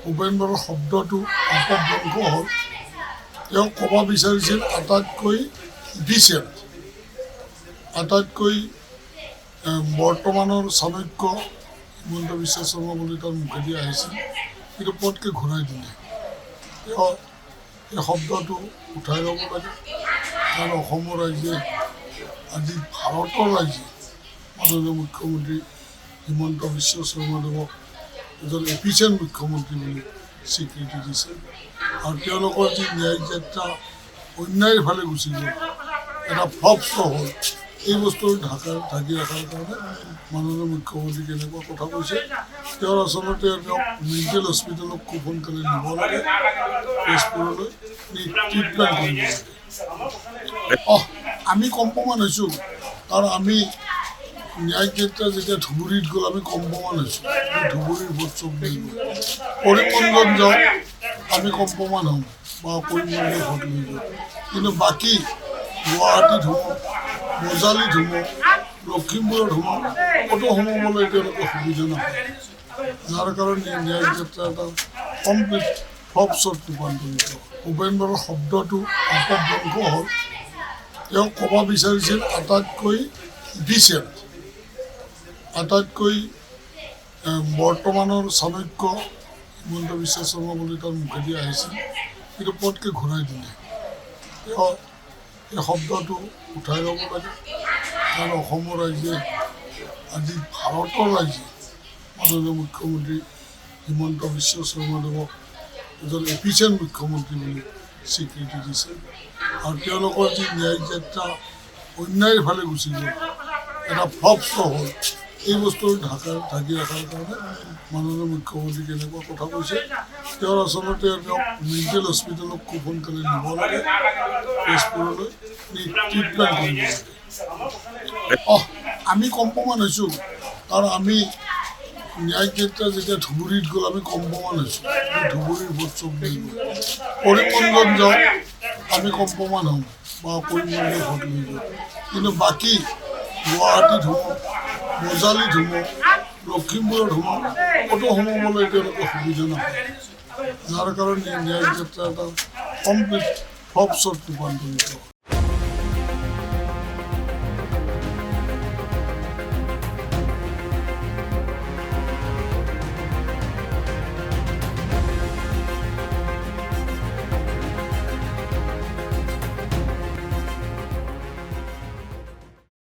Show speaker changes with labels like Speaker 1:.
Speaker 1: ভূপেন বৰাৰ শব্দটো অপভ্ৰংশ হ'ল। তেওঁ ক'ব বিচাৰিছিল আটাইতকৈ ইফিচিয়েণ্ট, আটাইতকৈ বৰ্তমানৰ চাণক্য হিমন্ত বিশ্ব শৰ্মা বুলি তাৰ মুখেদি আহিছিল, কিন্তু পটকৈ ঘূৰাই দিলে। তেওঁ এই শব্দটো উঠাই ল'ব লাগে। কাৰণ অসমৰ ৰাইজে আজি ভাৰতৰ ৰাইজে মাননীয় মুখ্যমন্ত্ৰী হিমন্ত বিশ্ব শৰ্মাদেৱক এজন এফিচিয়েণ্ট মুখ্যমন্ত্ৰী বুলি স্বীকৃতি দিছে। আৰু তেওঁলোকৰ যি ন্যায়িক যাত্ৰা অন্যায়ৰ ফালে গুচি গ'ল, এটা ফ্লপ শ্ব' হ'ল, এই বস্তুটো ঢাকি ৰখাৰ কাৰণে মাননীয় মুখ্যমন্ত্ৰী কেনেকুৱা কথা কৈছে। তেওঁৰ আচলতে তেওঁক মেণ্টেল হস্পিটেলত খুব সোনকালে নিব লাগে, তেজপুৰলৈ ট্ৰিটমেণ্ট কৰিব লাগে। আমি কম্পমান হৈছোঁ, কাৰণ আমি ন্যায়িক যাত্ৰা যেতিয়া ধুবুৰীত গ'ল আমি কম্পমান হৈছোঁ। ধুবুৰীৰ ভোট চব দিব, কৰিমগঞ্জত যাওঁ আমি কম্পমান হ'ম বা কৰিমগঞ্জত ভোট লৈ যাওঁ, কিন্তু বাকী গুৱাহাটীত সোমাওঁ, মজালিত সোমাওঁ, লখিমপুৰত সোমাওঁ, ক'তো সোমাবলৈ তেওঁলোকে সুবিধা নাপায়। যাৰ কাৰণে ন্যায়িক যাত্ৰা এটা কমপ্লিট ফ্লপ শ্ব'ত ৰূপান্তৰিত। ভূপেন বৰাৰ শব্দটো অপভ্ৰংশ হ'ল। তেওঁ ক'ব বিচাৰিছিল আটাইতকৈ ইফিচিয়েণ্ট, আটাইতকৈ বৰ্তমানৰ চাণক্য হিমন্ত বিশ্ব শৰ্মা বুলি তাৰ মুখেদি আহিছিল, কিন্তু পটকৈ ঘূৰাই দিলে। তেওঁ এই শব্দটো উঠাই ল'ব লাগে। কাৰণ অসমৰ ৰাইজে আজি ভাৰতৰ ৰাইজে মাননীয় মুখ্যমন্ত্ৰী হিমন্ত বিশ্ব শৰ্মাদেৱক এজন এফিচিয়েণ্ট মুখ্যমন্ত্ৰী বুলি স্বীকৃতি দিছে। আৰু তেওঁলোকৰ যি ন্যায়িক যাত্ৰা অন্যায়ৰ ফালে গুচি গ'ল, এটা ফ্লপ শ্ব' হ'ল, এই বস্তুটো ঢাকি ৰখাৰ কাৰণে মাননীয় মুখ্যমন্ত্ৰী কেনেকুৱা কথা কৈছে। তেওঁৰ আচলতে তেওঁক মেণ্টেল হস্পিটেলত খুব সোনকালে নিব লাগে, তেজপুৰলৈ ট্ৰিটমেণ্ট কৰিব লাগে। আমি কম্পমান হৈছোঁ, কাৰণ আমি ন্যায়িক যাত্ৰা যেতিয়া ধুবুৰীত গ'ল আমি কম্পমান হৈছোঁ। ধুবুৰীৰ ভোট চব দিব, কৰিমগঞ্জত যাওঁ আমি কম্পমান হ'ম বা কৰিমগঞ্জত ভোট লৈ যাওঁ, কিন্তু বাকী গুৱাহাটীত সোমাওঁ, মজালিত সোমাওঁ, লখিমপুৰত সোমাওঁ, ক'তো সোমাবলৈ তেওঁলোকে সুবিধা নাপায়। যাৰ কাৰণে ন্যায়িক যাত্ৰা এটা কমপ্লিট ফ্লপ শ্ব'ত ৰূপান্তৰিত।